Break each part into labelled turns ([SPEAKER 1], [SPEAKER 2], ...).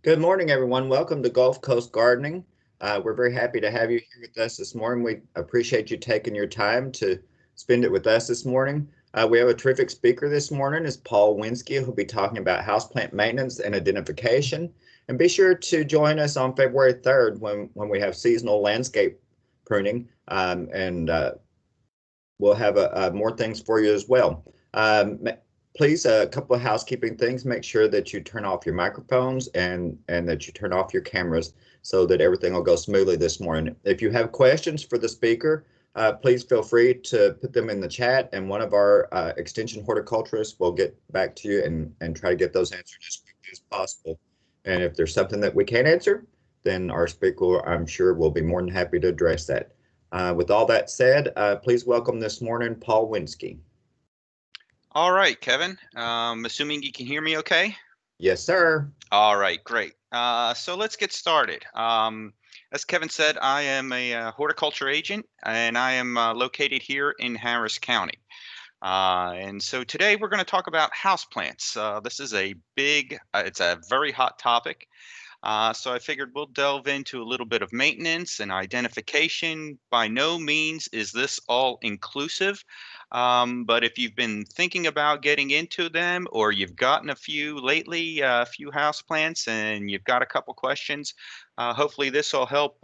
[SPEAKER 1] Good morning, everyone. Welcome to Gulf Coast Gardening. We're very happy to have you here with us this morning. We appreciate you taking your time to spend it with us this morning. We have a terrific speaker this morning, is Paul Winsky, who'll be talking about houseplant maintenance and identification. And be sure to join us on February 3rd when we have seasonal landscape pruning, and we'll have more things for you as well. Please, a couple of housekeeping things. Make sure that you turn off your microphones and that you turn off your cameras so that everything will go smoothly this morning. If you have questions for the speaker, please feel free to put them in the chat, and one of our extension horticulturists will get back to you and try to get those answered as quickly as possible. And if there's something that we can't answer, then our speaker, I'm sure, will be more than happy to address that. With all that said, please welcome this morning Paul Winsky.
[SPEAKER 2] All right, Kevin. Assuming you can hear me okay?
[SPEAKER 1] Yes, sir.
[SPEAKER 2] All right, great. So let's get started. As Kevin said, I am a horticulture agent, and I am located here in Harris County. And so today we're going to talk about houseplants. This is a it's a very hot topic. So I figured we'll delve into a little bit of maintenance and identification. By no means is this all inclusive, but if you've been thinking about getting into them, or you've gotten a few lately, a few houseplants, and you've got a couple questions, hopefully this will help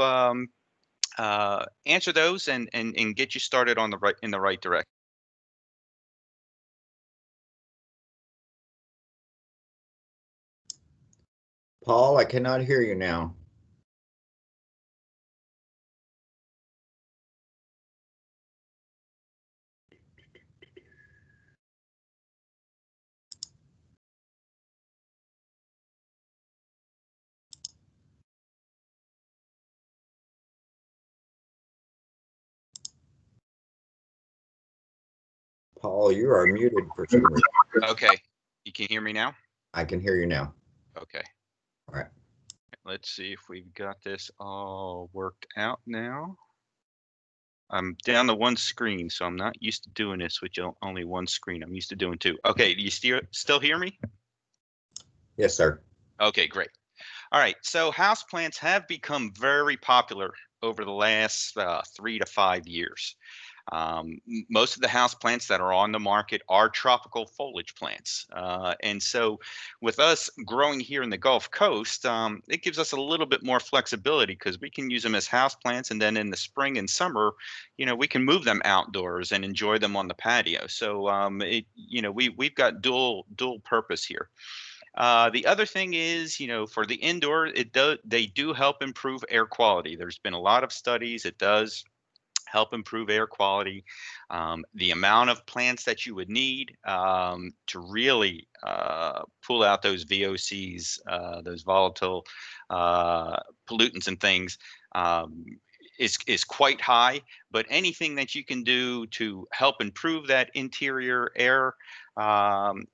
[SPEAKER 2] answer those and get you started on in the right direction.
[SPEAKER 1] Paul, I cannot hear you now. Paul, you are muted for some reason.
[SPEAKER 2] Okay, you can hear me now?
[SPEAKER 1] I can hear you now.
[SPEAKER 2] Okay.
[SPEAKER 1] All right.
[SPEAKER 2] Let's see if we've got this all worked out now. I'm down to one screen, so I'm not used to doing this with only one screen. I'm used to doing two. Okay, do you still hear me?
[SPEAKER 1] Yes, sir.
[SPEAKER 2] Okay, great. All right, so houseplants have become very popular over the last 3 to 5 years. Most of the house plants that are on the market are tropical foliage plants. And so with us growing here in the Gulf Coast, it gives us a little bit more flexibility because we can use them as house plants. And then in the spring and summer, we can move them outdoors and enjoy them on the patio. So, we've got dual purpose here. The other thing is, for the indoor, they do help improve air quality. There's been a lot of studies. It does help improve air quality. The amount of plants that you would need to really pull out those VOCs, those volatile pollutants and things, is quite high. But anything that you can do to help improve that interior air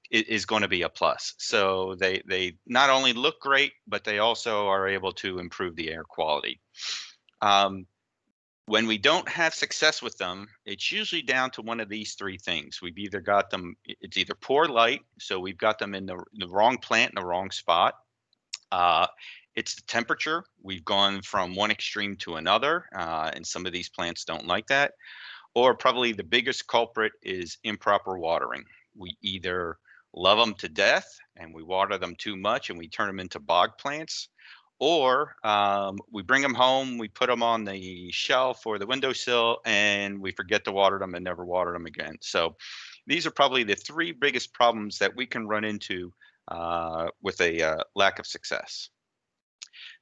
[SPEAKER 2] is going to be a plus. So they not only look great, but they also are able to improve the air quality. When we don't have success with them, it's usually down to one of these three things. We've either got them, it's either poor light, so we've got them in the wrong plant in the wrong spot. It's the temperature. We've gone from one extreme to another, and some of these plants don't like that. Or probably the biggest culprit is improper watering. We either love them to death and we water them too much and we turn them into bog plants, or we bring them home, we put them on the shelf or the windowsill, and we forget to water them and never water them again. So these are probably the three biggest problems that we can run into with a lack of success.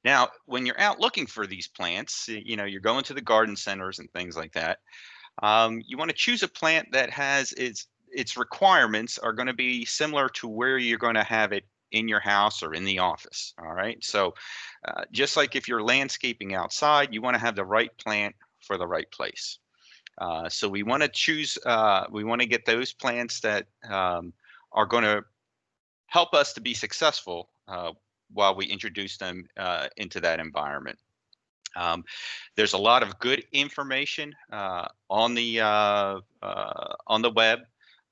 [SPEAKER 2] Now, when you're out looking for these plants, you're going to the garden centers and things like that. You want to choose a plant that has its requirements are going to be similar to where you're going to have it in your house or in the office. All right. So just like if you're landscaping outside, you want to have the right plant for the right place. So we want to choose, we want to get those plants that are going to help us to be successful while we introduce them into that environment. There's a lot of good information on the web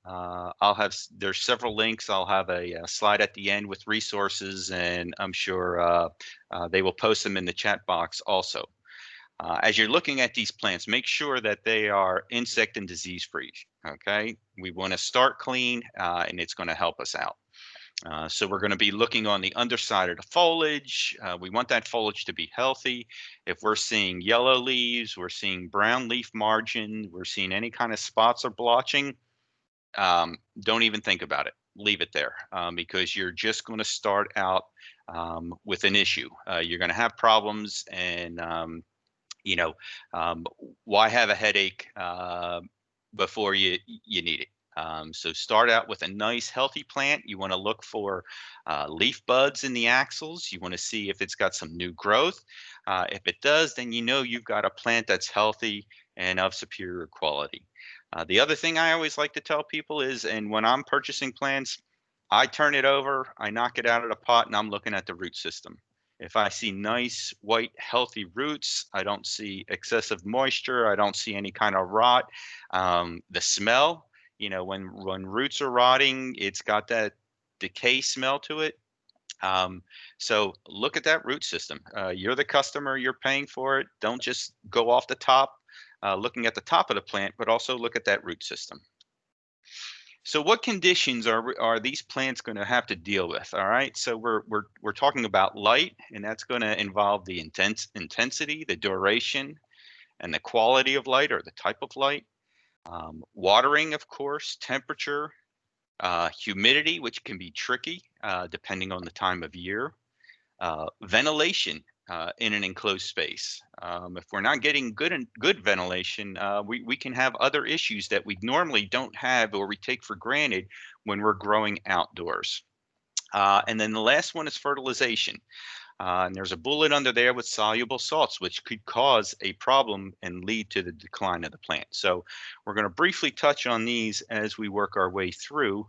[SPEAKER 2] There's several links. I'll have a slide at the end with resources, and I'm sure they will post them in the chat box also. As you're looking at these plants, make sure that they are insect and disease free. Okay, we want to start clean, and it's going to help us out. So we're going to be looking on the underside of the foliage. We want that foliage to be healthy. If we're seeing yellow leaves, we're seeing brown leaf margin, we're seeing any kind of spots or blotching, don't even think about it. Leave it there, because you're just going to start out with an issue. You're going to have problems, and you know, why have a headache before you need it? So start out with a nice healthy plant. You want to look for leaf buds in the axils. You want to see if it's got some new growth. If it does, then you know you've got a plant that's healthy and of superior quality. The other thing I always like to tell people is, and when I'm purchasing plants, I turn it over, I knock it out of the pot, and I'm looking at the root system. If I see nice, white, healthy roots, I don't see excessive moisture, I don't see any kind of rot. The smell, when roots are rotting, it's got that decay smell to it. So look at that root system. You're the customer, you're paying for it. Don't just go off the top, looking at the top of the plant, but also look at that root system. So what conditions are these plants going to have to deal with? All right, so we're talking about light, and that's going to involve the intensity, the duration, and the quality of light or the type of light. Watering, of course, temperature, humidity, which can be tricky depending on the time of year. Ventilation in an enclosed space. If we're not getting good ventilation, we can have other issues that we normally don't have or we take for granted when we're growing outdoors. And then the last one is fertilization. And there's a bullet under there with soluble salts, which could cause a problem and lead to the decline of the plant. So we're going to briefly touch on these as we work our way through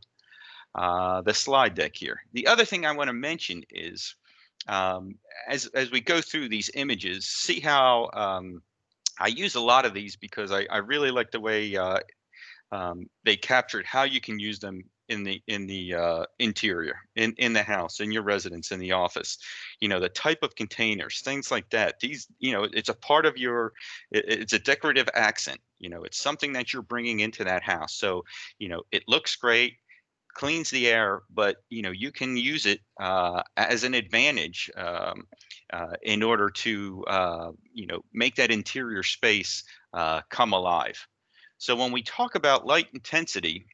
[SPEAKER 2] the slide deck here. The other thing I want to mention is, as we go through these images, see how I use a lot of these because I really like the way they captured how you can use them in the interior, in the house, in your residence, in the office. The type of containers, things like that. These, it's a part of your, it's a decorative accent. It's something that you're bringing into that house. So, it looks great, cleans the air, but you can use it as an advantage in order to make that interior space come alive. So when we talk about light intensity,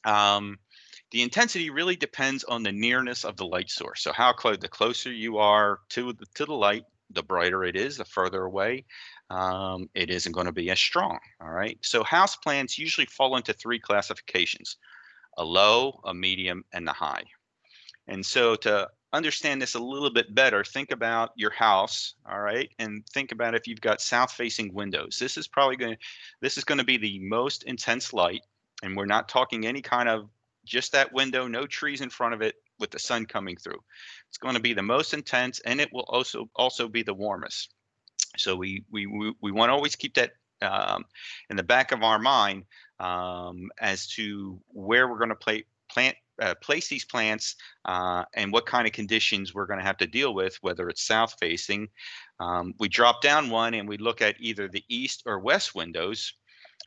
[SPEAKER 2] the intensity really depends on the nearness of the light source. So the closer you are to the light, the brighter it is. The further away, it isn't going to be as strong. All right. So houseplants usually fall into three classifications: a low, a medium, and the high. And so to understand this a little bit better, think about your house, all right? And think about if you've got south-facing windows. This is going to be the most intense light, and we're not talking any kind of just that window, no trees in front of it with the sun coming through. It's going to be the most intense, and it will also be the warmest. So we want to always keep that in the back of our mind as to where we're going to place these plants and what kind of conditions we're going to have to deal with, whether it's south facing. We drop down one and we look at either the east or west windows.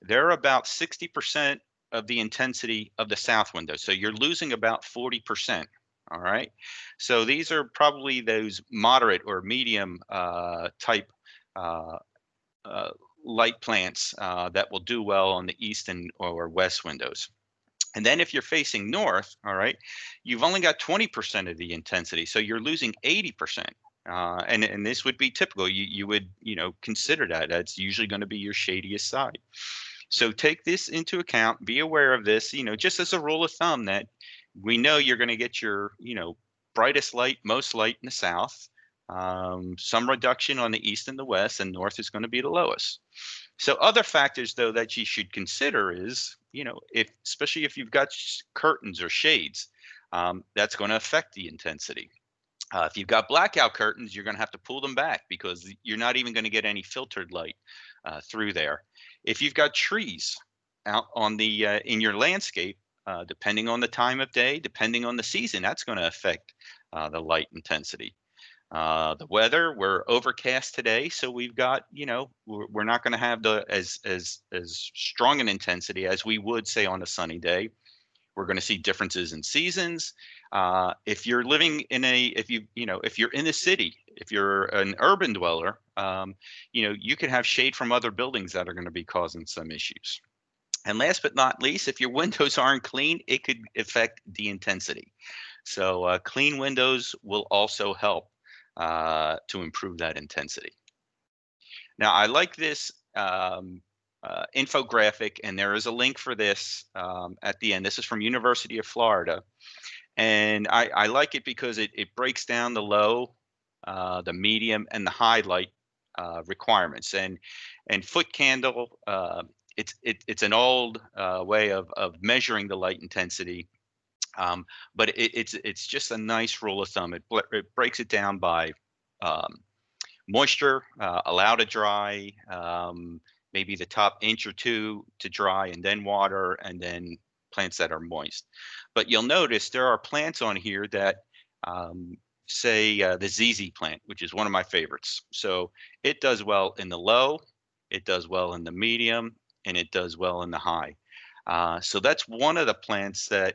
[SPEAKER 2] They're about 60% of the intensity of the south window. So you're losing about 40%. All right. So these are probably those moderate or medium type light plants that will do well on the east or west windows. And then if you're facing north, all right, you've only got 20% of the intensity. So you're losing 80%. And this would be typical. You would, consider that. That's usually going to be your shadiest side. So take this into account. Be aware of this, just as a rule of thumb, that we know you're going to get your, brightest light, most light in the south. Some reduction on the east and the west, and north is going to be the lowest. So other factors, though, that you should consider is, especially if you've got curtains or shades, that's going to affect the intensity. If you've got blackout curtains, you're going to have to pull them back because you're not even going to get any filtered light through there. If you've got trees out on the in your landscape, depending on the time of day, depending on the season, that's going to affect the light intensity. The weather, we're overcast today, so we've got, we're not going to have the as strong an intensity as we would say on a sunny day. We're going to see differences in seasons. If you're living in if you're in the city, if you're an urban dweller, you could have shade from other buildings that are going to be causing some issues. And last but not least, if your windows aren't clean, it could affect the intensity. So clean windows will also help to improve that intensity. Now, I like this infographic, and there is a link for this at the end. This is from University of Florida, and I like it because it breaks down the low, the medium, and the high light requirements. And foot candle, it's an old way of measuring the light intensity, but it's just a nice rule of thumb. It breaks it down by moisture, allow to dry, maybe the top inch or two to dry, and then water, and then plants that are moist. But you'll notice there are plants on here that say the ZZ plant, which is one of my favorites. So it does well in the low, it does well in the medium, and it does well in the high. So that's one of the plants that,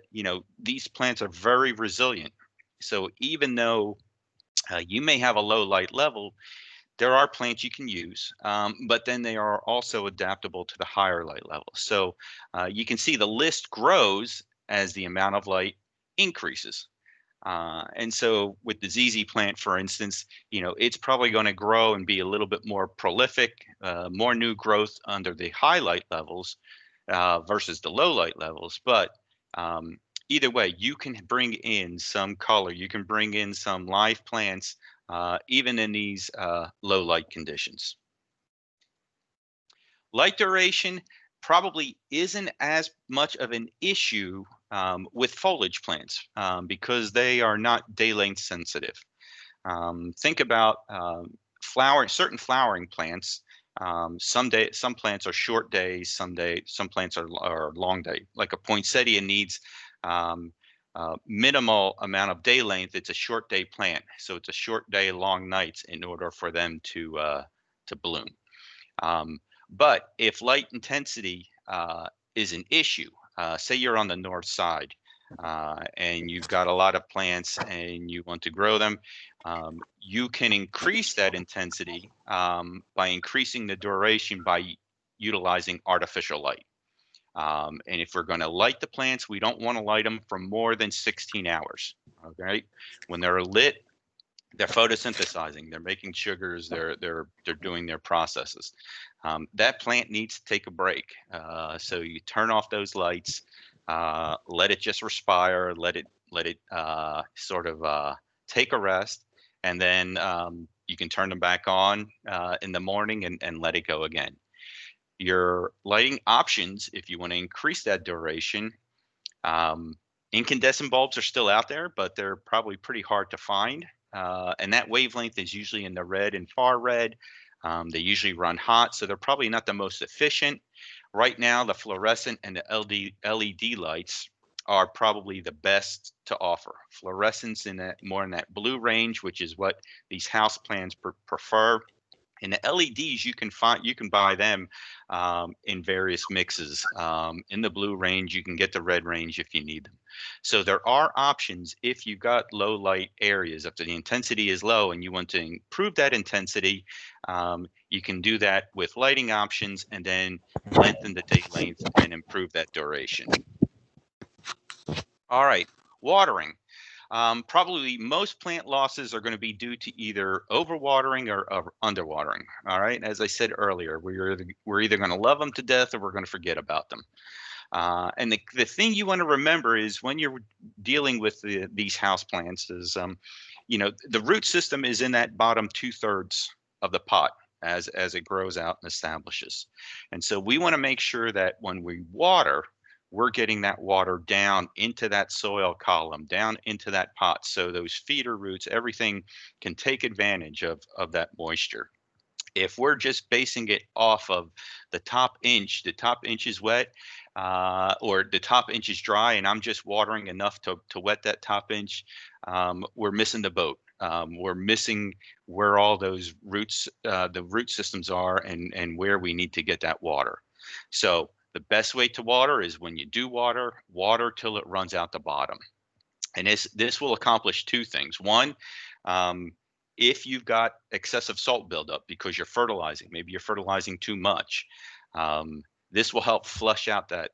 [SPEAKER 2] these plants are very resilient. So even though you may have a low light level, there are plants you can use, but then they are also adaptable to the higher light level. So you can see the list grows as the amount of light increases. And so with the ZZ plant, for instance, it's probably going to grow and be a little bit more prolific, more new growth under the high light levels versus the low light levels. But either way, you can bring in some color, you can bring in some live plants, even in these low light conditions. Light duration probably isn't as much of an issue with foliage plants because they are not day length sensitive. Think about certain flowering plants. Some plants are short days, some plants are long day. Like a poinsettia needs minimal amount of day length. It's a short day plant, so it's a short day, long nights in order for them to bloom. But if light intensity is an issue, say you're on the north side and you've got a lot of plants and you want to grow them, you can increase that intensity by increasing the duration by utilizing artificial light. And if we're going to light the plants, we don't want to light them for more than 16 hours. Okay, when they're lit, they're photosynthesizing, they're making sugars, they're doing their processes. That plant needs to take a break. So you turn off those lights, let it just respire, let it sort of take a rest, and then you can turn them back on in the morning and let it go again. Your lighting options, if you want to increase that duration, incandescent bulbs are still out there, but they're probably pretty hard to find. And that wavelength is usually in the red and far red. They usually run hot, so they're probably not the most efficient. Right now, the fluorescent and the LED lights are probably the best to offer. Fluorescence more in that blue range, which is what these house plants prefer. And the LEDs, you can buy them in various mixes. In the blue range, you can get the red range if you need them. So there are options if you've got low light areas. If the intensity is low and you want to improve that intensity, you can do that with lighting options and then lengthen the day length and improve that duration. All right, watering. Probably most plant losses are going to be due to either overwatering or underwatering. All right, as I said earlier, we're either going to love them to death or we're going to forget about them. And the thing you want to remember is when you're dealing with these house plants is, the root system is in that bottom 2/3 of the pot as it grows out and establishes. And so we want to make sure that when we water, we're getting that water down into that soil column, down into that pot. So those feeder roots, everything can take advantage of that moisture. If we're just basing it off of the top inch is wet, or the top inch is dry, and I'm just watering enough to wet that top inch, we're missing the boat. We're missing where all those roots, the root systems are, and where we need to get that water. So the best way to water is when you do water till it runs out the bottom. And this will accomplish two things. One, if you've got excessive salt buildup because you're fertilizing, maybe you're fertilizing too much, this will help flush out that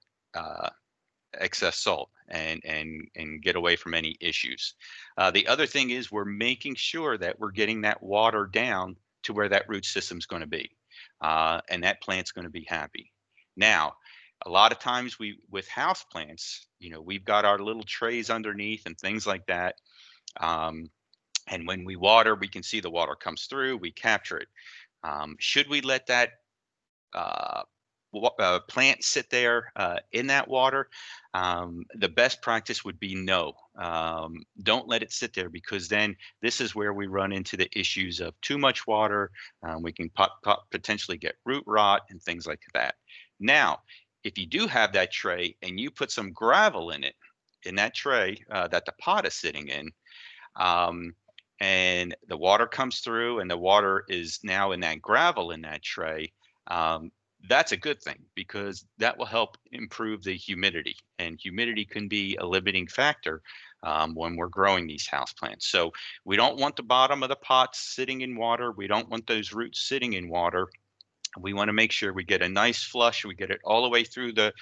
[SPEAKER 2] excess salt and get away from any issues. The other thing is we're making sure that we're getting that water down to where that root system's going to be, and that plant's going to be happy. Now, a lot of times with house plants, we've got our little trays underneath and things like that. And when we water, we can see the water comes through, we capture it. Should we let that plant sit there in that water? The best practice would be no. Don't let it sit there, because then this is where we run into the issues of too much water. We can potentially get root rot and things like that. Now, if you do have that tray and you put some gravel in it, in that tray that the pot is sitting in, and the water comes through and the water is now in that gravel in that tray, that's a good thing, because that will help improve the humidity, and humidity can be a limiting factor when we're growing these houseplants. So we don't want the bottom of the pot sitting in water. We don't want those roots sitting in water. We want to make sure we get a nice flush. We get it all the way through the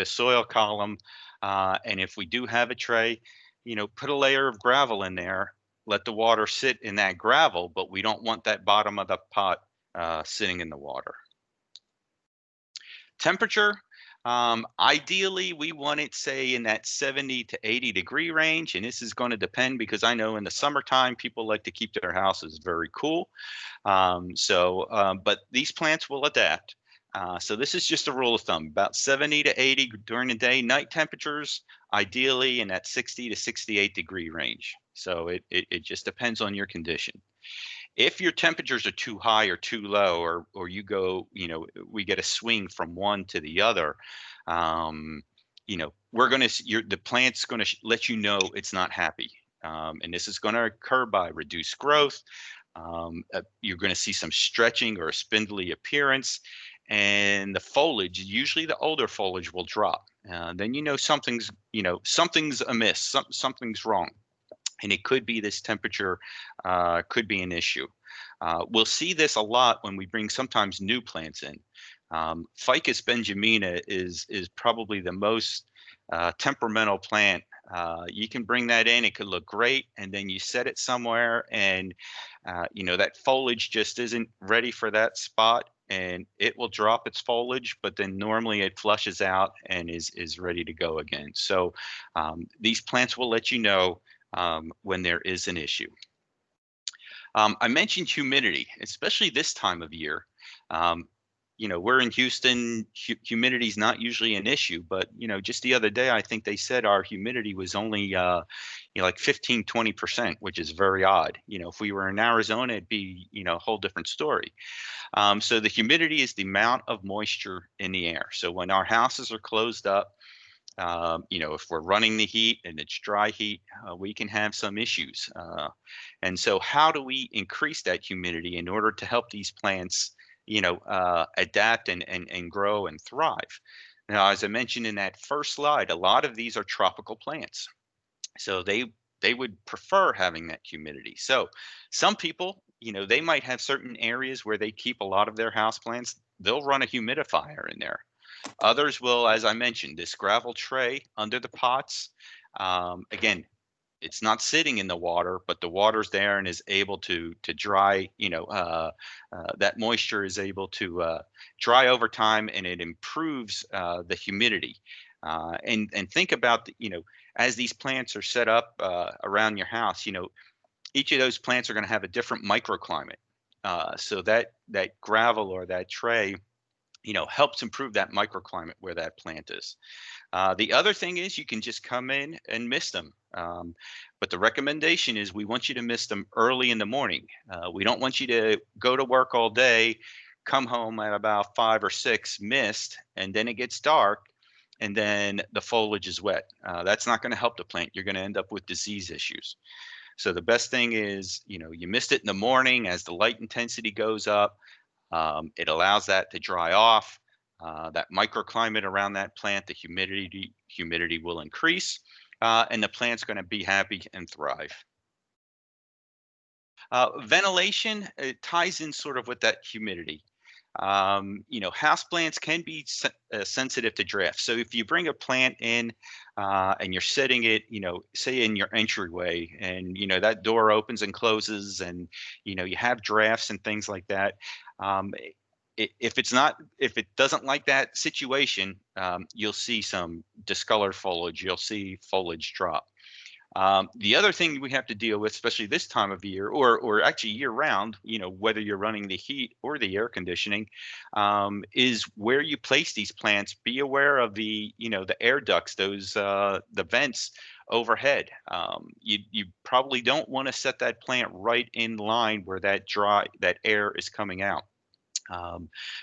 [SPEAKER 2] soil column. And if we do have a tray, put a layer of gravel in there. Let the water sit in that gravel, but we don't want that bottom of the pot sitting in the water. Temperature, ideally we want it, say, in that 70 to 80 degree range, and this is going to depend, because I know in the summertime people like to keep their houses very cool. But these plants will adapt. So this is just a rule of thumb, about 70 to 80 during the day. Night temperatures, ideally in that 60 to 68 degree range. So it just depends on your condition. If your temperatures are too high or too low, or you go, we get a swing from one to the other, the plant's going to let you know it's not happy. And this is going to occur by reduced growth. You're going to see some stretching or a spindly appearance, and the foliage, usually the older foliage, will drop. Then something's amiss, something's wrong. And it could be this temperature, could be an issue. We'll see this a lot when we bring sometimes new plants in. Ficus benjamina is probably the most temperamental plant. You can bring that in, it could look great, and then you set it somewhere, and that foliage just isn't ready for that spot, and it will drop its foliage, but then normally it flushes out and is ready to go again. So these plants will let you know when there is an issue. I mentioned humidity, especially this time of year. We're in Houston, humidity is not usually an issue, but, just the other day, I think they said our humidity was only, like 15, 20%, which is very odd. If we were in Arizona, it'd be, a whole different story. So the humidity is the amount of moisture in the air. So when our houses are closed up, if we're running the heat and it's dry heat, we can have some issues. And so how do we increase that humidity in order to help these plants, adapt and grow and thrive? Now, as I mentioned in that first slide, a lot of these are tropical plants. So they would prefer having that humidity. So some people, they might have certain areas where they keep a lot of their houseplants. They'll run a humidifier in there. Others will, as I mentioned, this gravel tray under the pots. Again, it's not sitting in the water, but the water's there and is able to dry. That moisture is able to dry over time, and it improves the humidity. And think about as these plants are set up around your house, each of those plants are going to have a different microclimate. So that gravel or that tray, helps improve that microclimate where that plant is. The other thing is you can just come in and mist them. But the recommendation is we want you to mist them early in the morning. We don't want you to go to work all day, come home at about 5 or 6, mist, and then it gets dark, and then the foliage is wet. That's not going to help the plant. You're going to end up with disease issues. So the best thing is, you mist it in the morning as the light intensity goes up. It allows that to dry off. That microclimate around that plant, the humidity will increase, and the plant's going to be happy and thrive. Ventilation, it ties in sort of with that humidity. Houseplants can be sensitive to draft. So if you bring a plant in and you're setting it, say in your entryway, and that door opens and closes, and you have drafts and things like that. If it doesn't like that situation, you'll see some discolored foliage. You'll see foliage drop. The other thing we have to deal with, especially this time of year, or actually year round, whether you're running the heat or the air conditioning, is where you place these plants. Be aware of the air ducts, those the vents overhead. You probably don't want to set that plant right in line where that air is coming out.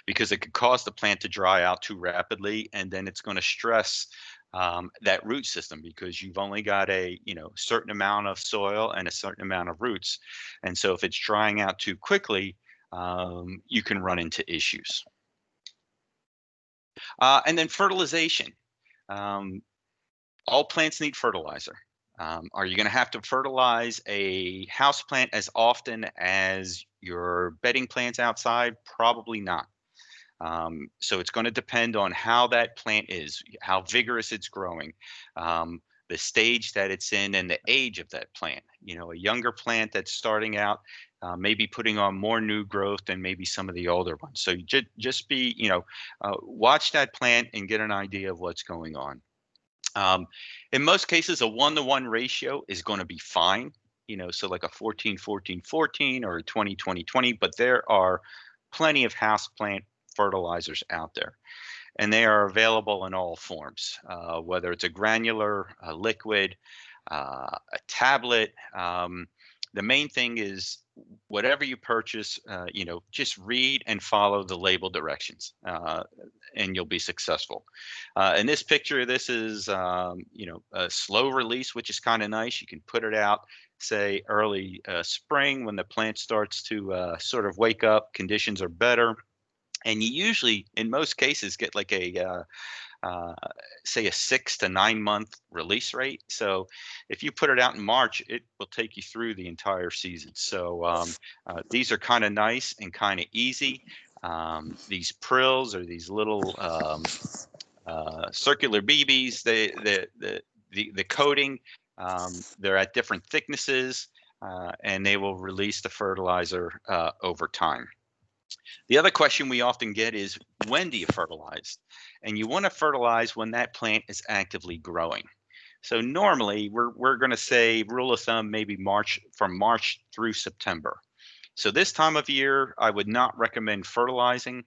[SPEAKER 2] Because it could cause the plant to dry out too rapidly, and then it's going to stress that root system, because you've only got a certain amount of soil and a certain amount of roots, and so if it's drying out too quickly, you can run into issues. And then fertilization. All plants need fertilizer. Are you going to have to fertilize a house plant as often as your bedding plants outside? Probably not. So it's going to depend on how that plant is, how vigorous it's growing, the stage that it's in, and the age of that plant. A younger plant that's starting out may be putting on more new growth than maybe some of the older ones. So you just be, watch that plant and get an idea of what's going on. In most cases, a 1-to-1 ratio is going to be fine, so like a 14-14-14 or a 20-20-20, but there are plenty of houseplant fertilizers out there, and they are available in all forms, whether it's a granular, a liquid, a tablet. The main thing is whatever you purchase, just read and follow the label directions, and you'll be successful. In this picture, this is, a slow release, which is kind of nice. You can put it out, say, early spring when the plant starts to sort of wake up, conditions are better. And you usually, in most cases, get like say a 6 to 9 month release rate. So if you put it out in March, it will take you through the entire season. So these are kind of nice and kind of easy. These prills, or these little circular BBs, the coating, they're at different thicknesses, and they will release the fertilizer over time. The other question we often get is, when do you fertilize? And you want to fertilize when that plant is actively growing. So normally we're going to say, rule of thumb, maybe from March through September. So this time of year, I would not recommend fertilizing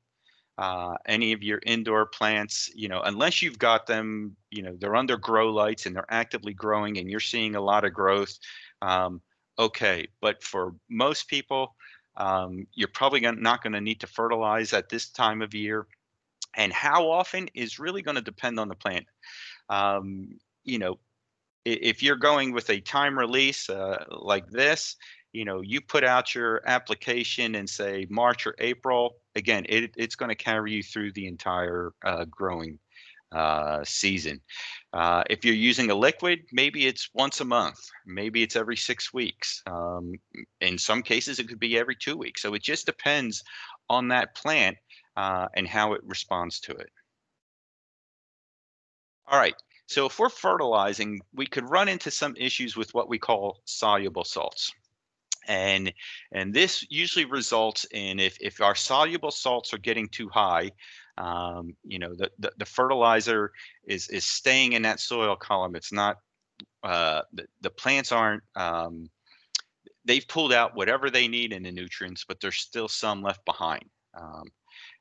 [SPEAKER 2] any of your indoor plants, unless you've got them, they're under grow lights and they're actively growing and you're seeing a lot of growth. Okay, but for most people, you're probably not going to need to fertilize at this time of year. And how often is really going to depend on the plant. If you're going with a time release like this, you put out your application in, say, March or April, again, it's going to carry you through the entire growing season. If you're using a liquid, maybe it's once a month, maybe it's every 6 weeks. In some cases, it could be every 2 weeks. So it just depends on that plant and how it responds to it. All right. So if we're fertilizing, we could run into some issues with what we call soluble salts. And this usually results in, if our soluble salts are getting too high, the fertilizer is staying in that soil column. It's not, the plants aren't, they've pulled out whatever they need in the nutrients, but there's still some left behind.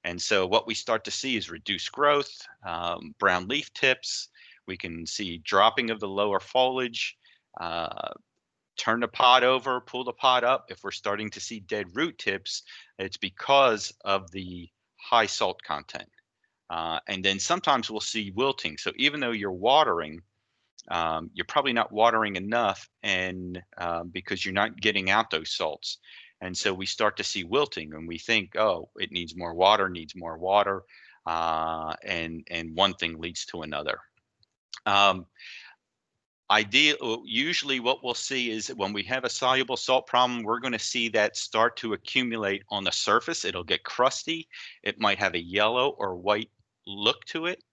[SPEAKER 2] And so what we start to see is reduced growth, brown leaf tips. We can see dropping of the lower foliage. Turn the pot over, pull the pot up. If we're starting to see dead root tips, it's because of the high salt content. And then sometimes we'll see wilting. So even though you're watering, you're probably not watering enough, and because you're not getting out those salts. And so we start to see wilting, and we think, oh, it needs more water, and one thing leads to another. Usually what we'll see is when we have a soluble salt problem, we're going to see that start to accumulate on the surface. It'll get crusty. It might have a yellow or white look to it.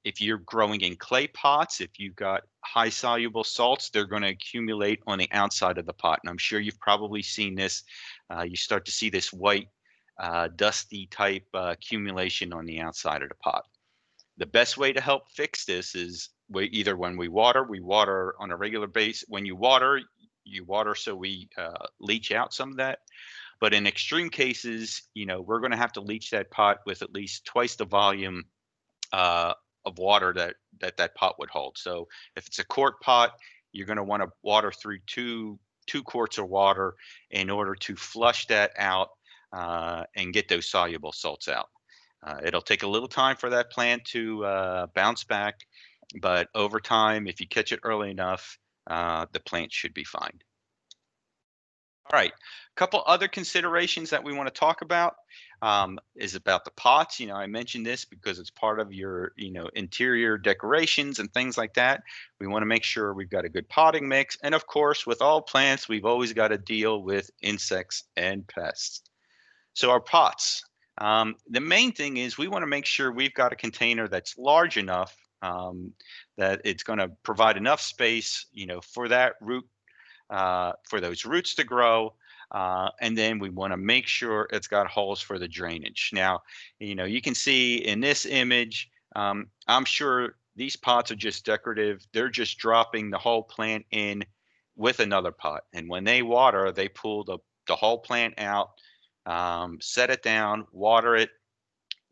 [SPEAKER 2] If you're growing in clay pots, if you've got high soluble salts, they're going to accumulate on the outside of the pot. And I'm sure you've probably seen this. You start to see this white, dusty type accumulation on the outside of the pot. The best way to help fix this is either when we water on a regular basis. When you water so we leach out some of that. But in extreme cases, we're going to have to leach that pot with at least twice the volume of water that pot would hold. So if it's a quart pot, you're going to want to water through two quarts of water in order to flush that out and get those soluble salts out. It'll take a little time for that plant to bounce back, but over time, if you catch it early enough, the plant should be fine. All right, a couple other considerations that we want to talk about is about the pots. I mentioned this because it's part of your, interior decorations and things like that. We want to make sure we've got a good potting mix. And of course, with all plants, we've always got to deal with insects and pests. So our pots. The main thing is we want to make sure we've got a container that's large enough that it's going to provide enough space, for that root, for those roots to grow. And then we want to make sure it's got holes for the drainage. Now, you can see in this image, I'm sure these pots are just decorative. They're just dropping the whole plant in with another pot. And when they water, they pull the whole plant out, set it down, water it,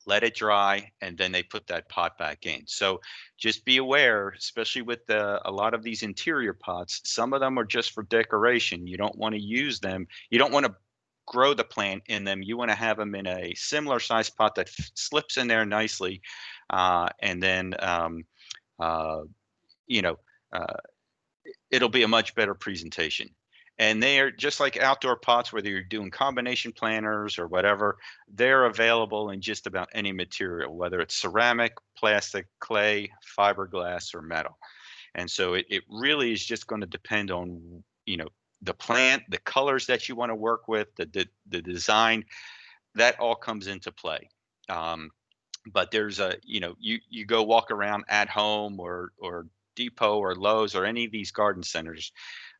[SPEAKER 2] let it dry, and then they put that pot back in. So just be aware, especially with a lot of these interior pots, some of them are just for decoration. You don't want to use them. You don't want to grow the plant in them. You want to have them in a similar size pot that slips in there nicely. And then, it'll be a much better presentation. And they are just like outdoor pots, whether you're doing combination planters or whatever, they're available in just about any material, whether it's ceramic, plastic, clay, fiberglass, or metal. And so it really is just going to depend on, the plant, the colors that you want to work with, the design, that all comes into play. But there's you go walk around at home or Depot or Lowe's or any of these garden centers,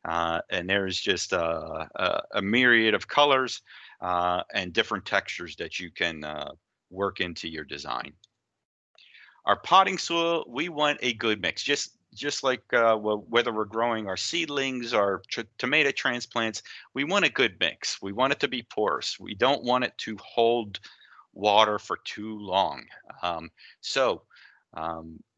[SPEAKER 2] and there's just a myriad of colors and different textures that you can work into your design. Our potting soil, we want a good mix, just like whether we're growing our seedlings or tomato transplants, we want a good mix. We want it to be porous. We don't want it to hold water for too long.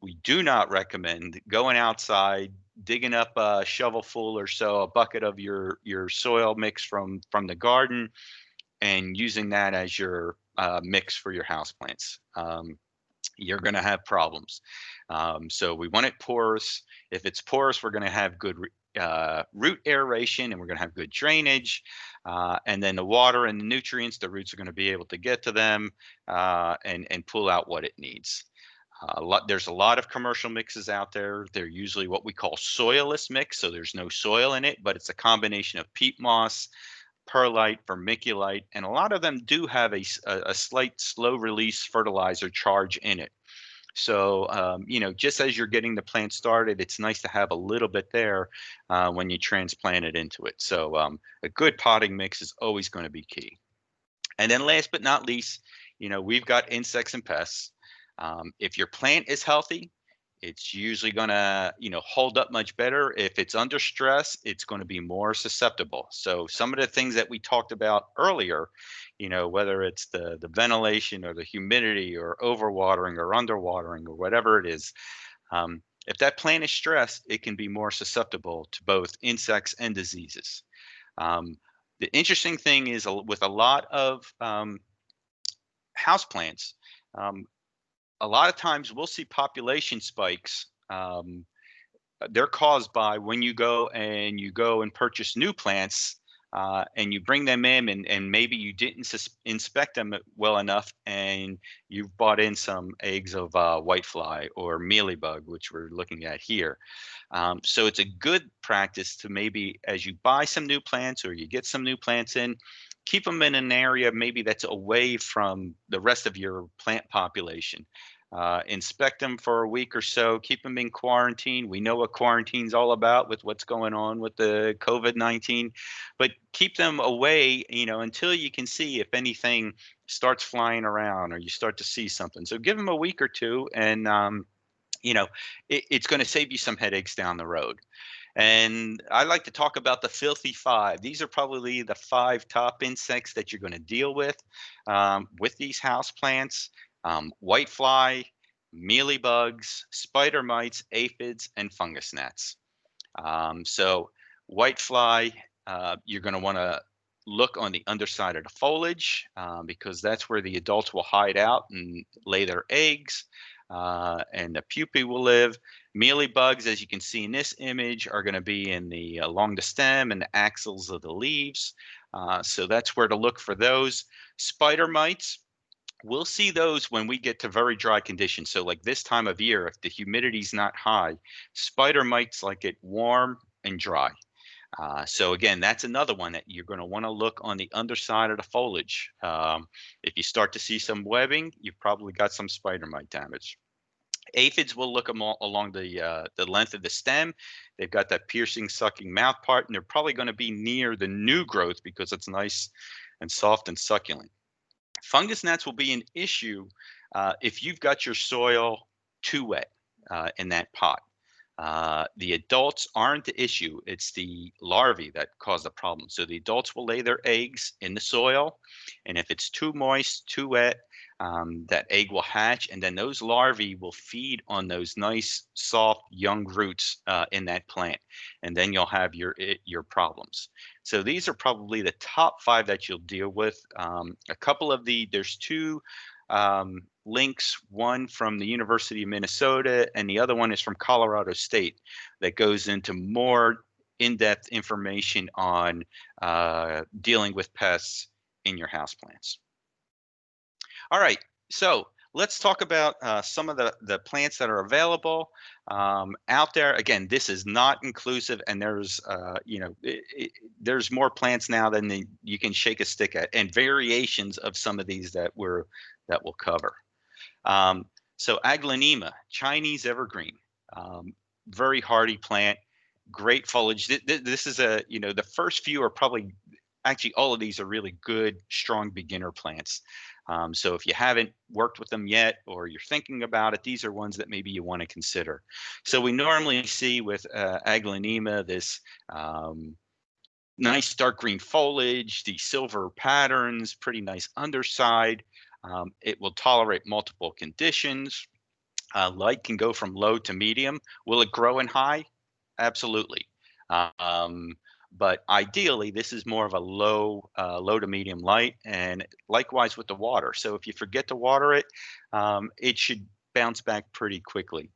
[SPEAKER 2] We do not recommend going outside, digging up a shovelful or so, a bucket of your soil mix from the garden, and using that as your mix for your houseplants. You're going to have problems. So we want it porous. If it's porous, we're going to have good root aeration, and we're going to have good drainage. And then the water and the nutrients, the roots are going to be able to get to them and pull out what it needs. There's a lot of commercial mixes out there. They're usually what we call soilless mix, so there's no soil in it, but it's a combination of peat moss, perlite, vermiculite, and a lot of them do have a slight slow release fertilizer charge in it. So, just as you're getting the plant started, it's nice to have a little bit there when you transplant it into it. So a good potting mix is always going to be key. And then last but not least, we've got insects and pests. If your plant is healthy, it's usually going to, hold up much better. If it's under stress, it's going to be more susceptible. So some of the things that we talked about earlier, whether it's the ventilation or the humidity or overwatering or underwatering or whatever it is, If that plant is stressed, it can be more susceptible to both insects and diseases. Um, the interesting thing is with a lot of houseplants, um, a lot of times we'll see population spikes. They're caused by when you go and purchase new plants, and you bring them in, and maybe you didn't inspect them well enough, and you've bought in some eggs of whitefly or mealybug, which we're looking at here. So it's a good practice to, maybe as you buy some new plants or you get some new plants in, keep them in an area maybe that's away from the rest of your plant population. Inspect them for a week or so, keep them in quarantine. We know what quarantine's all about with what's going on with the COVID-19, but keep them away, until you can see if anything starts flying around or you start to see something. So give them a week or two, and it's going to save you some headaches down the road. And I like to talk about the filthy five. These are probably the five top insects that you're going to deal with these house plants: whitefly, mealybugs, spider mites, aphids, and fungus gnats. So whitefly, you're going to want to look on the underside of the foliage, because that's where the adults will hide out and lay their eggs, and the pupae will live. Mealybugs, as you can see in this image, are going to be along the stem and the axils of the leaves. So that's where to look for those. Spider mites, we'll see those when we get to very dry conditions. So like this time of year, if the humidity's not high, spider mites like it warm and dry. So again, that's another one that you're going to want to look on the underside of the foliage. If you start to see some webbing, you've probably got some spider mite damage. Aphids will look along the length of the stem. They've got that piercing, sucking mouth part, and they're probably going to be near the new growth because it's nice and soft and succulent. Fungus gnats will be an issue if you've got your soil too wet in that pot. The adults aren't the issue. It's the larvae that cause the problem. So the adults will lay their eggs in the soil, and if it's too moist, too wet, that egg will hatch, and then those larvae will feed on those nice, soft, young roots in that plant, and then you'll have your problems. So these are probably the top five that you'll deal with. There's two links, one from the University of Minnesota and the other one is from Colorado State, that goes into more in-depth information on dealing with pests in your houseplants. All right, so let's talk about some of the plants that are available out there. Again, this is not inclusive, and there's there's more plants now than you can shake a stick at, and variations of some of these that we'll cover. So Aglaonema, Chinese evergreen, very hardy plant, great foliage. This is the first few are probably, actually all of these are really good, strong beginner plants. So if you haven't worked with them yet, or you're thinking about it, these are ones that maybe you want to consider. So we normally see with Aglaonema this nice dark green foliage, the silver patterns, pretty nice underside. It will tolerate multiple conditions. Light can go from low to medium. Will it grow in high? Absolutely. But ideally, this is more of a low to medium light, and likewise with the water. So if you forget to water it, it should bounce back pretty quickly.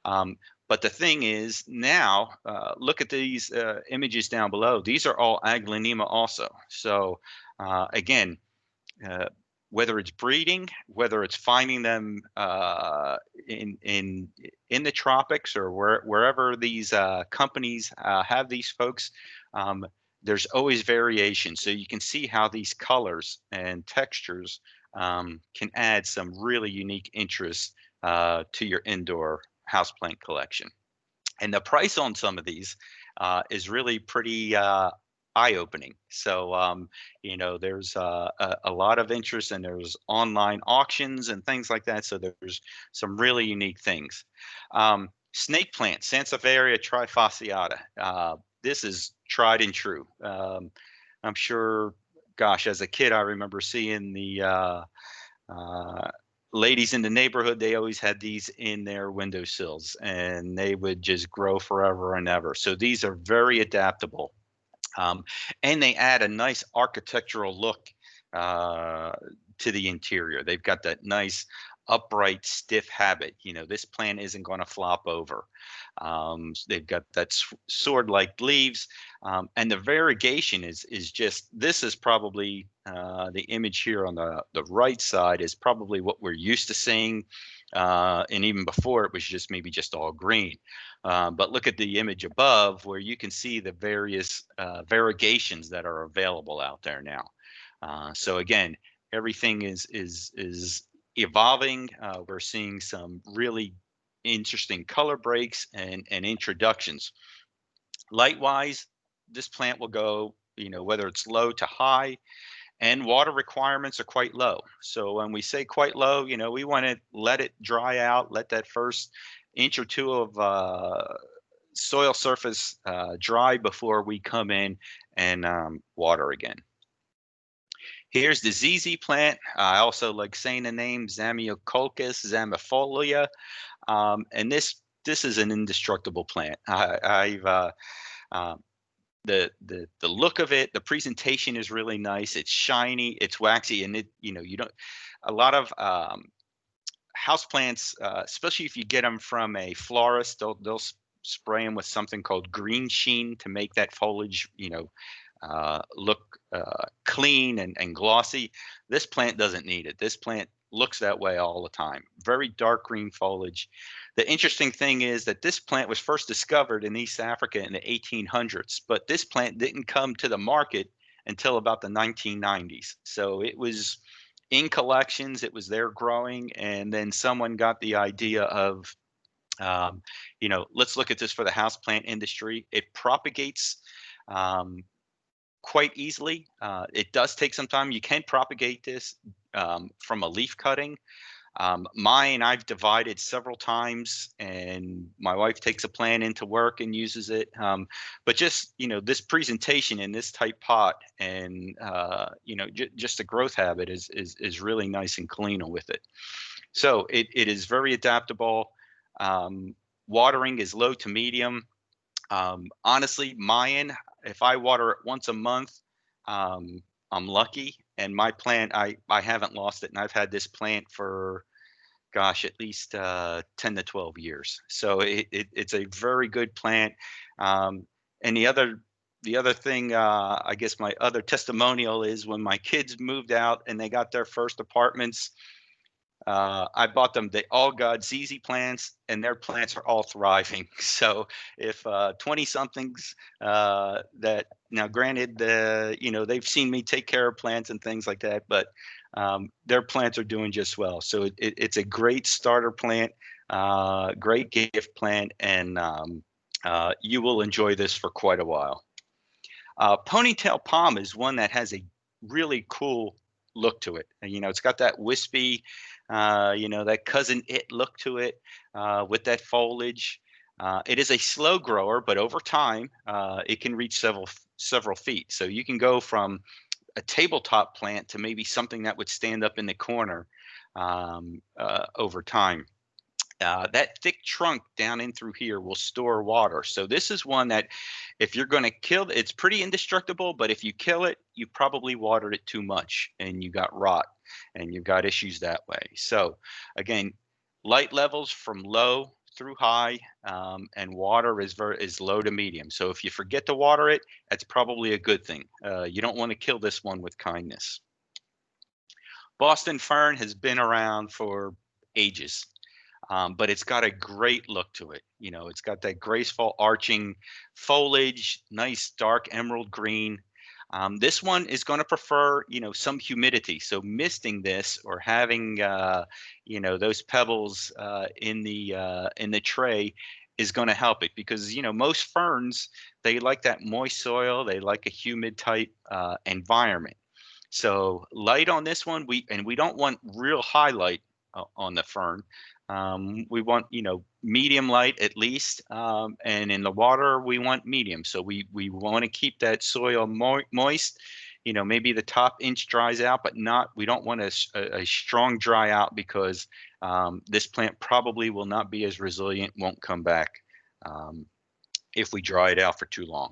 [SPEAKER 2] But the thing is now, look at these images down below. These are all Aglaonema also. So again, whether it's breeding, whether it's finding them in the tropics or wherever these companies have these folks, there's always variation. So you can see how these colors and textures can add some really unique interest to your indoor houseplant collection. And the price on some of these is really pretty eye-opening. So, there's a lot of interest, and there's online auctions and things like that. So there's some really unique things. Snake plant, Sansevieria trifasciata. This is tried and true. I'm sure, gosh, as a kid, I remember seeing the ladies in the neighborhood, they always had these in their windowsills, and they would just grow forever and ever. So these are very adaptable. And they add a nice architectural look to the interior. They've got that nice upright, stiff habit. This plant isn't going to flop over. They've got that sword-like leaves, and the variegation is just. This is probably the image here on the right side is probably what we're used to seeing, and even before it was just maybe just all green. But look at the image above where you can see the various variegations that are available out there now. So again, everything is evolving. We're seeing some really interesting color breaks and introductions. Light-wise, this plant will go, whether it's low to high, and water requirements are quite low. So when we say quite low, we want to let it dry out, let that first inch or two of soil surface dry before we come in and water again. Here's the ZZ plant. I also like saying the name Zamioculcas zamifolia, and this is an indestructible plant. The look of it, the presentation is really nice. It's shiny, it's waxy, and you don't. A lot of houseplants, especially if you get them from a florist, they'll spray them with something called green sheen to make that foliage, look clean and glossy. This plant doesn't need it. This plant looks that way all the time. Very dark green foliage. The interesting thing is that this plant was first discovered in East Africa in the 1800s, but this plant didn't come to the market until about the 1990s. So it was in collections, it was there growing, and then someone got the idea of, let's look at this for the houseplant industry. It propagates quite easily. It does take some time. You can propagate this from a leaf cutting. Mine, I've divided several times, and my wife takes a plant into work and uses it. But just, this presentation in this type pot and, just the growth habit is really nice and clean with it. So it is very adaptable. Watering is low to medium. Honestly, mine, if I water it once a month, I'm lucky. And my plant, I haven't lost it. And I've had this plant for, gosh, at least 10 to 12 years. So it's a very good plant. And the other thing, I guess my other testimonial is when my kids moved out and they got their first apartments, I bought them. They all got ZZ plants, and their plants are all thriving. So if 20-somethings that now, granted, they've seen me take care of plants and things like that, but their plants are doing just well. So it's a great starter plant, great gift plant, and you will enjoy this for quite a while. Ponytail Palm is one that has a really cool look to it. It's got that wispy, that cousin it look to it with that foliage. It is a slow grower, but over time, it can reach several feet. So you can go from a tabletop plant to maybe something that would stand up in the corner over time. That thick trunk down in through here will store water. So this is one that if you're going to kill, it's pretty indestructible, but if you kill it, you probably watered it too much and you got rot and you've got issues that way. So again, light levels from low through high, and water is low to medium. So if you forget to water it, that's probably a good thing. You don't want to kill this one with kindness. Boston Fern has been around for ages. But it's got a great look to it. It's got that graceful arching foliage, nice dark emerald green. This one is going to prefer, some humidity. So misting this or having, those pebbles in the tray is going to help it because, most ferns, they like that moist soil. They like a humid type environment. So light on this one, we don't want real high light on the fern. We want, medium light at least, and in the water we want medium. So we want to keep that soil moist. maybe the top inch dries out, but we don't want a strong dry out, because this plant probably will not be as resilient, won't come back if we dry it out for too long.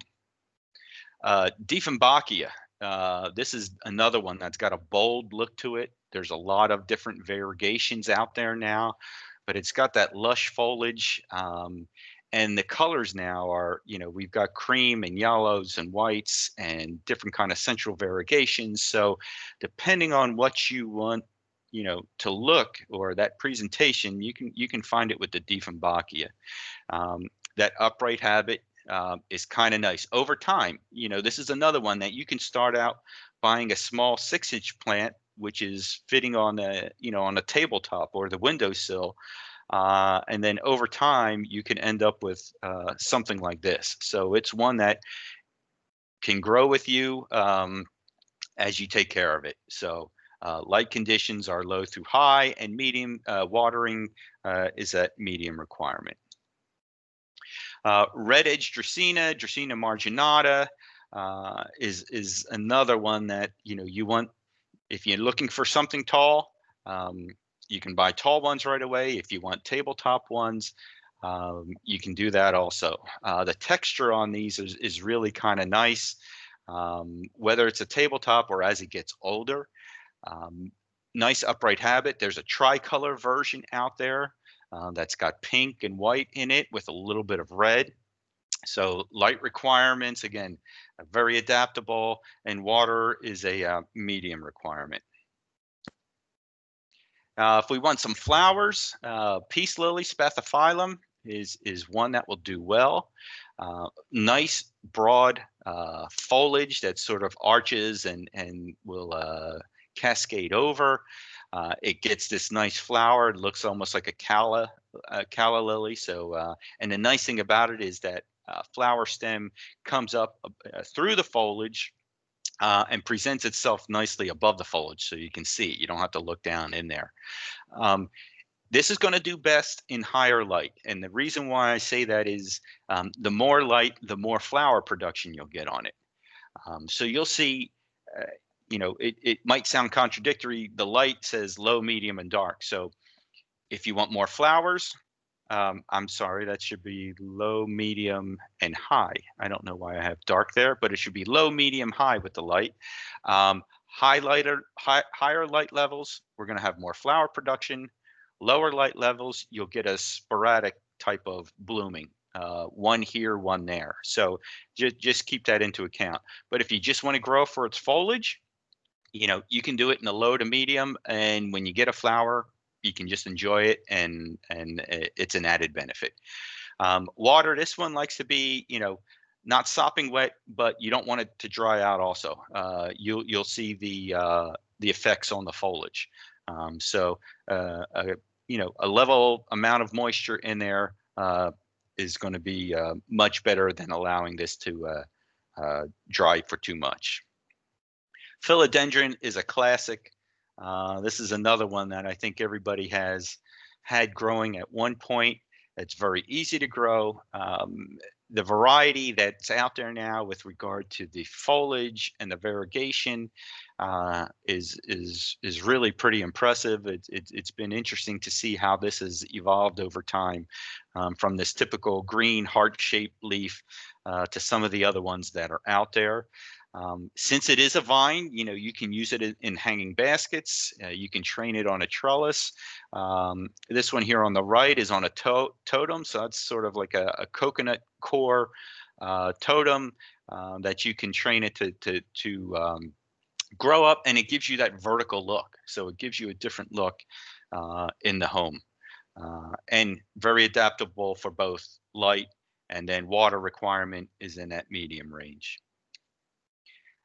[SPEAKER 2] Dieffenbachia. This is another one that's got a bold look to it. There's a lot of different variegations out there now, but it's got that lush foliage. And the colors now are, we've got cream and yellows and whites and different kind of central variegations. So depending on what you want, to look, or that presentation, you can find it with the Dieffenbachia. That upright habit is kind of nice over time. This is another one that you can start out buying a small 6-inch plant, which is fitting on on a tabletop or the windowsill. And then over time, you can end up with something like this. So it's one that can grow with you as you take care of it. So light conditions are low through high, and medium watering is at medium requirement. Red-edged Dracaena marginata is another one that you want if you're looking for something tall. You can buy tall ones right away. If you want tabletop ones, you can do that also. The texture on these is really kind of nice, whether it's a tabletop or as it gets older. Nice upright habit. There's a tricolor version out there that's got pink and white in it with a little bit of red. So light requirements, again, very adaptable, and water is a medium requirement. If we want some flowers, peace lily, Spathiphyllum is one that will do well. Nice broad foliage that sort of arches and will cascade over. It gets this nice flower. It looks almost like a calla lily. So, and the nice thing about it is that flower stem comes up through the foliage and presents itself nicely above the foliage, so you can see it. You don't have to look down in there. This is going to do best in higher light, and the reason why I say that is the more light, the more flower production you'll get on it. So you'll see, it might sound contradictory. The light says low, medium, and dark. So if you want more flowers, I'm sorry, that should be low, medium, and high. I don't know why I have dark there, but it should be low, medium, high with the light. Higher light levels, we're going to have more flower production. Lower light levels, you'll get a sporadic type of blooming, one here, one there. So just keep that into account. But if you just want to grow for its foliage, you can do it in the low to medium, and when you get a flower, you can just enjoy it, and it's an added benefit. Water, this one likes to be, not sopping wet, but you don't want it to dry out also. You'll see the effects on the foliage. So a level amount of moisture in there is going to be much better than allowing this to dry for too much. Philodendron is a classic. This is another one that I think everybody has had growing at one point. It's very easy to grow. The variety that's out there now with regard to the foliage and the variegation is really pretty impressive. It's been interesting to see how this has evolved over time, from this typical green heart-shaped leaf to some of the other ones that are out there. Since it is a vine, you can use it in hanging baskets. You can train it on a trellis. This one here on the right is on a totem. So that's sort of like a coconut core totem that you can train it to grow up, and it gives you that vertical look. So it gives you a different look in the home, and very adaptable for both light, and then water requirement is in that medium range.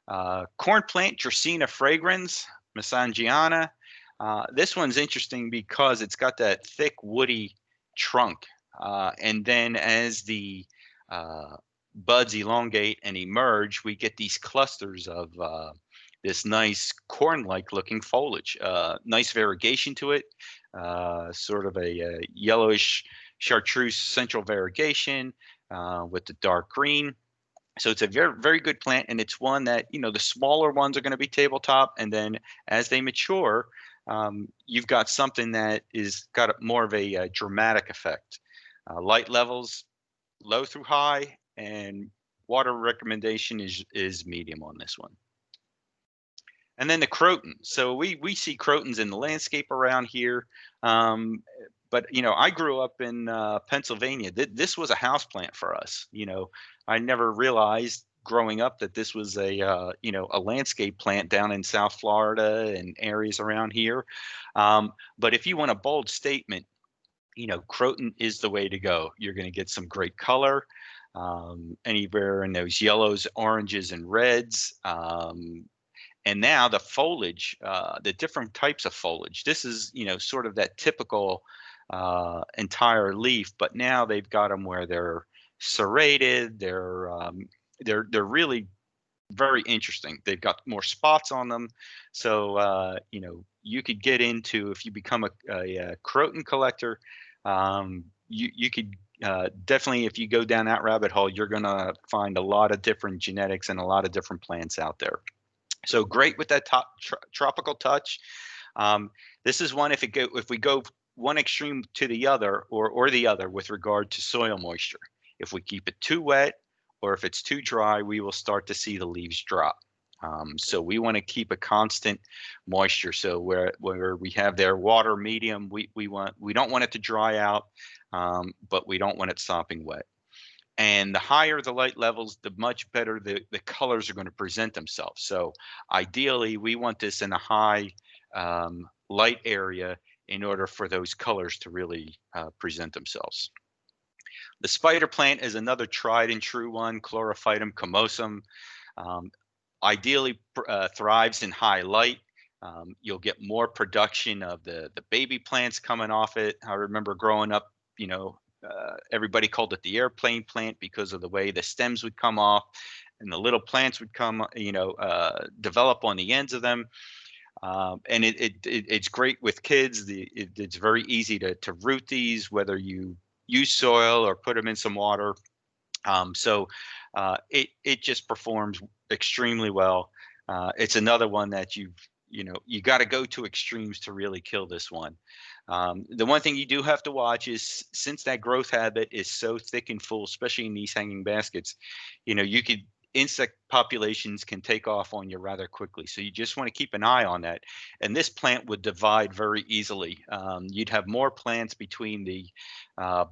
[SPEAKER 2] Corn plant, Dracaena fragrans, Mesangiana. This one's interesting because it's got that thick woody trunk. And then as the buds elongate and emerge, we get these clusters of this nice corn-like looking foliage. Nice variegation to it, sort of a yellowish chartreuse central variegation with the dark green. So it's a very, very good plant, and it's one that, the smaller ones are going to be tabletop, and then as they mature, you've got something that is got more of a dramatic effect. Light levels, low through high, and water recommendation is medium on this one. And then the croton. So we see crotons in the landscape around here. But I grew up in Pennsylvania. This was a houseplant for us. I never realized growing up that this was a landscape plant down in South Florida and areas around here. But if you want a bold statement, croton is the way to go. You're going to get some great color, anywhere in those yellows, oranges, and reds. And now the foliage, the different types of foliage. This is, sort of that typical entire leaf, but now they've got them where they're serrated. They're really very interesting. They've got more spots on them, so you could get into, if you become a croton collector, you could definitely, if you go down that rabbit hole, you're gonna find a lot of different genetics and a lot of different plants out there. So great with that tropical touch. This is one, if we go one extreme to the other, or the other with regard to soil moisture. If we keep it too wet, or if it's too dry, we will start to see the leaves drop. So we want to keep a constant moisture. So where we have their water medium, we don't want it to dry out, but we don't want it sopping wet. And the higher the light levels, the much better the colors are going to present themselves. So ideally, we want this in a high light area in order for those colors to really present themselves. The spider plant is another tried and true one, Chlorophytum comosum. Ideally thrives in high light. You'll get more production of the baby plants coming off it. I remember growing up, everybody called it the airplane plant because of the way the stems would come off and the little plants would come, develop on the ends of them. And it's great with kids. It's very easy to root these, whether you use soil or put them in some water. So it just performs extremely well. It's another one that you got to go to extremes to really kill this one. The one thing you do have to watch is, since that growth habit is so thick and full, especially in these hanging baskets, insect populations can take off on you rather quickly. So you just want to keep an eye on that. And this plant would divide very easily. You'd have more plants between the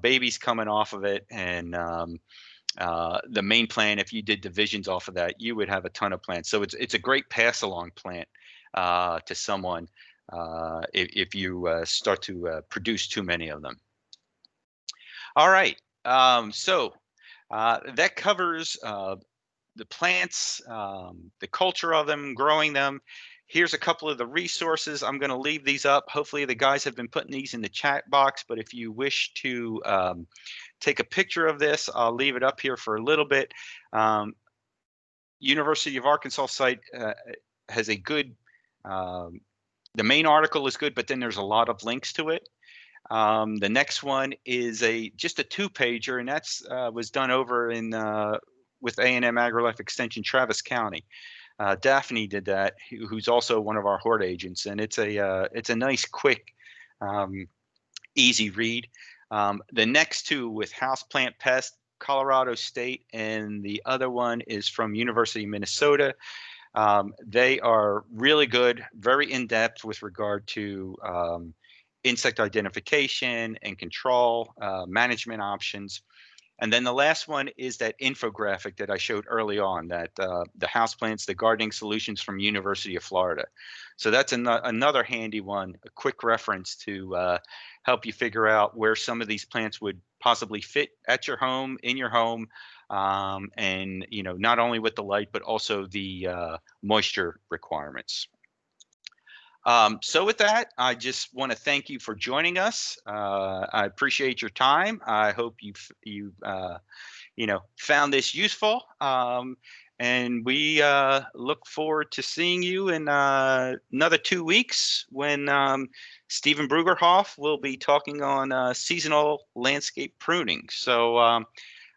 [SPEAKER 2] babies coming off of it and the main plant. If you did divisions off of that, you would have a ton of plants. So it's a great pass along plant to someone if you start to produce too many of them. All right, so that covers the plants, the culture of them, growing them. Here's a couple of the resources. I'm going to leave these up. Hopefully the guys have been putting these in the chat box, but if you wish to take a picture of this, I'll leave it up here for a little bit. University of Arkansas site has a good, the main article is good, but then there's a lot of links to it. The next one is just a 2-pager, and that's was done over in with A&M AgriLife Extension, Travis County. Daphne did that, who's also one of our horde agents, and it's a nice, quick, easy read. The next two with Houseplant Pest, Colorado State, and the other one is from University of Minnesota. They are really good, very in-depth with regard to insect identification and control, management options. And then the last one is that infographic that I showed early on, that the houseplants, the gardening solutions from University of Florida. So that's another handy one, a quick reference to help you figure out where some of these plants would possibly fit at your home, in your home, and not only with the light, but also the moisture requirements. So with that, I just want to thank you for joining us. I appreciate your time. I hope you found this useful. And we look forward to seeing you in another 2 weeks when Stephen Brugerhoff will be talking on seasonal landscape pruning. So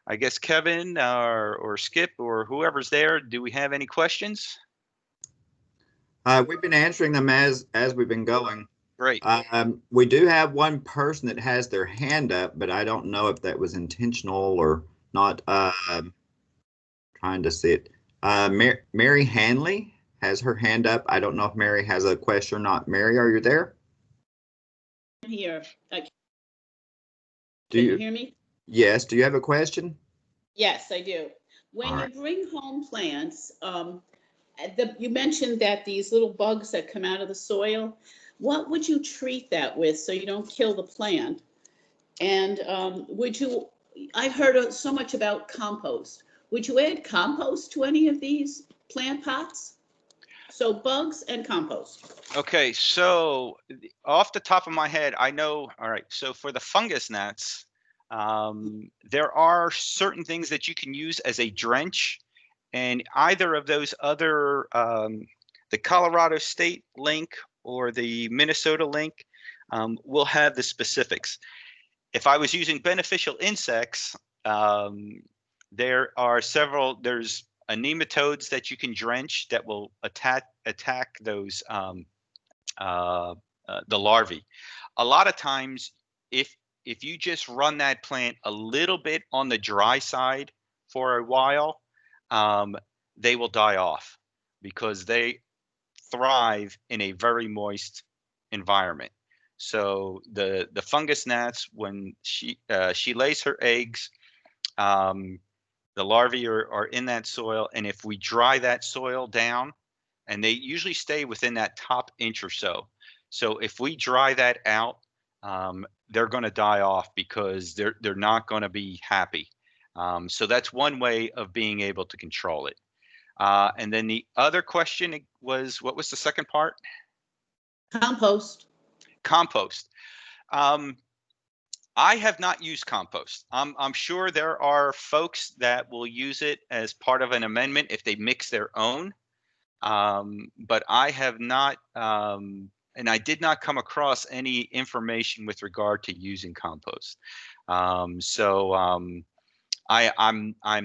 [SPEAKER 2] I guess Kevin or Skip or whoever's there, do we have any questions?
[SPEAKER 1] We've been answering them as we've been going.
[SPEAKER 2] Great.
[SPEAKER 1] We do have one person that has their hand up, but I don't know if that was intentional or not. Trying to see it. Mary Hanley has her hand up. I don't know if Mary has a question or not. Mary, are you there?
[SPEAKER 3] I'm here.
[SPEAKER 1] Do
[SPEAKER 3] Can you hear me?
[SPEAKER 1] Yes. Do you have a question?
[SPEAKER 3] Yes, I do. When you bring home plants, you mentioned that these little bugs that come out of the soil, what would you treat that with so you don't kill the plant? And I've heard so much about compost. Would you add compost to any of these plant pots? So bugs and compost.
[SPEAKER 2] Okay, so off the top of my head, I know. All right, so for the fungus gnats, there are certain things that you can use as a drench, and either of those other, the Colorado State link or the Minnesota link, will have the specifics. If I was using beneficial insects, there are several. There's nematodes that you can drench that will attack those the larvae. A lot of times, if you just run that plant a little bit on the dry side for a while, they will die off because they thrive in a very moist environment. So the fungus gnats, when she lays her eggs, the larvae are in that soil, and if we dry that soil down, and they usually stay within that top inch or so. So if we dry that out, they're going to die off because they're not going to be happy. So that's one way of being able to control it. And then the other question was, what was the second part?
[SPEAKER 3] Compost.
[SPEAKER 2] Compost. I have not used compost. I'm sure there are folks that will use it as part of an amendment if they mix their own. But I have not, and I did not come across any information with regard to using compost. I'm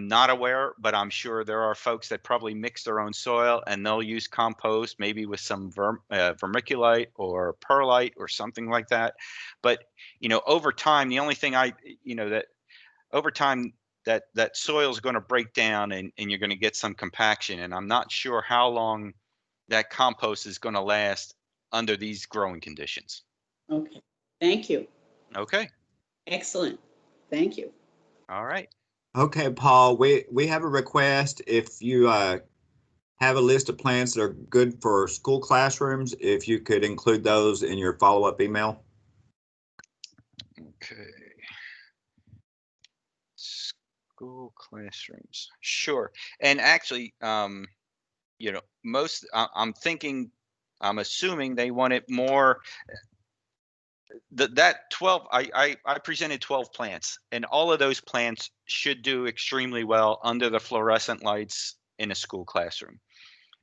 [SPEAKER 2] not aware, but I'm sure there are folks that probably mix their own soil and they'll use compost, maybe with some vermiculite or perlite or something like that. But over time, the only thing that over time that soil is going to break down and you're going to get some compaction. And I'm not sure how long that compost is going to last under these growing conditions.
[SPEAKER 3] Okay. Thank you.
[SPEAKER 2] Okay.
[SPEAKER 3] Excellent. Thank you.
[SPEAKER 2] All right.
[SPEAKER 1] Okay, Paul, we have a request. If you have a list of plants that are good for school classrooms, if you could include those in your follow-up email.
[SPEAKER 2] Okay. School classrooms. Sure. And actually, I'm assuming they want it more. That 12, I presented 12 plants, and all of those plants should do extremely well under the fluorescent lights in a school classroom.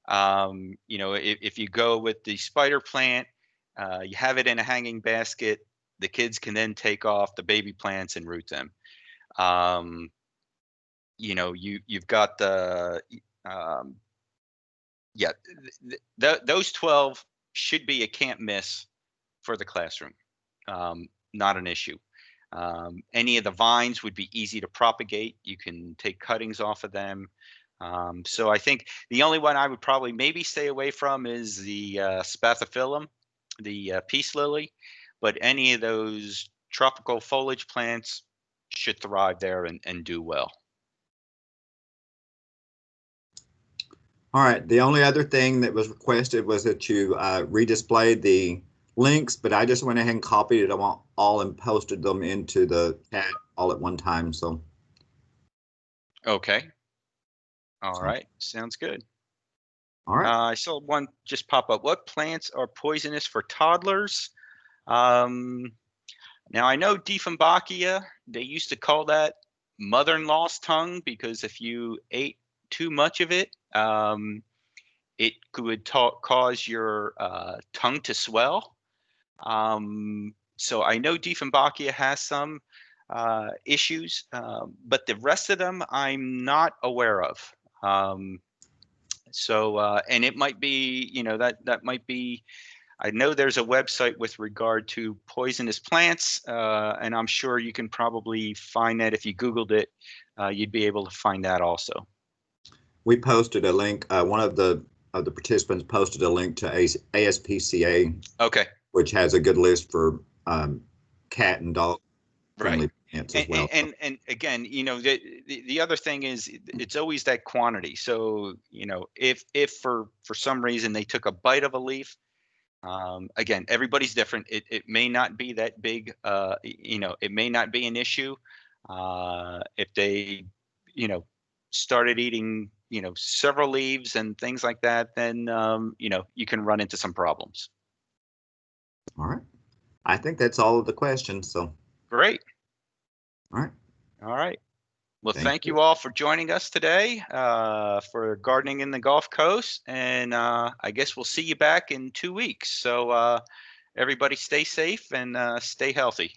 [SPEAKER 2] If you go with the spider plant, you have it in a hanging basket, the kids can then take off the baby plants and root them. You've got those 12 should be a can't miss for the classroom. Not an issue. Any of the vines would be easy to propagate. You can take cuttings off of them. So I think the only one I would probably maybe stay away from is the Spathiphyllum, the peace lily, but any of those tropical foliage plants should thrive there and do well.
[SPEAKER 1] All right. The only other thing that was requested was that you redisplayed the links, but I just went ahead and copied it all and posted them into the chat all at one time. So.
[SPEAKER 2] Okay. All right. Sounds good.
[SPEAKER 1] All right.
[SPEAKER 2] I saw one just pop up. What plants are poisonous for toddlers? Now I know Dieffenbachia, they used to call that mother-in-law's tongue because if you ate too much of it, it could cause your tongue to swell. So I know Dieffenbachia has some. issues, but the rest of them I'm not aware of. And it might be, that might be, I know there's a website with regard to poisonous plants, and I'm sure you can probably find that if you Googled it, you'd be able to find that also.
[SPEAKER 1] We posted a link. One of the participants posted a link to ASPCA,
[SPEAKER 2] Okay.
[SPEAKER 1] which has a good list for cat and dog friendly
[SPEAKER 2] Right.
[SPEAKER 1] plants as well.
[SPEAKER 2] And again, the other thing is it's always that quantity. So, if for some reason they took a bite of a leaf, again, everybody's different. It may not be that big. It may not be an issue. If they, started eating, several leaves and things like that, then, you can run into some problems.
[SPEAKER 1] All right. I think that's all of the questions. So.
[SPEAKER 2] Great.
[SPEAKER 1] All right.
[SPEAKER 2] All right. Well, thank
[SPEAKER 1] you
[SPEAKER 2] you all for joining us today for Gardening in the Gulf Coast. And I guess we'll see you back in 2 weeks. So everybody stay safe and stay healthy.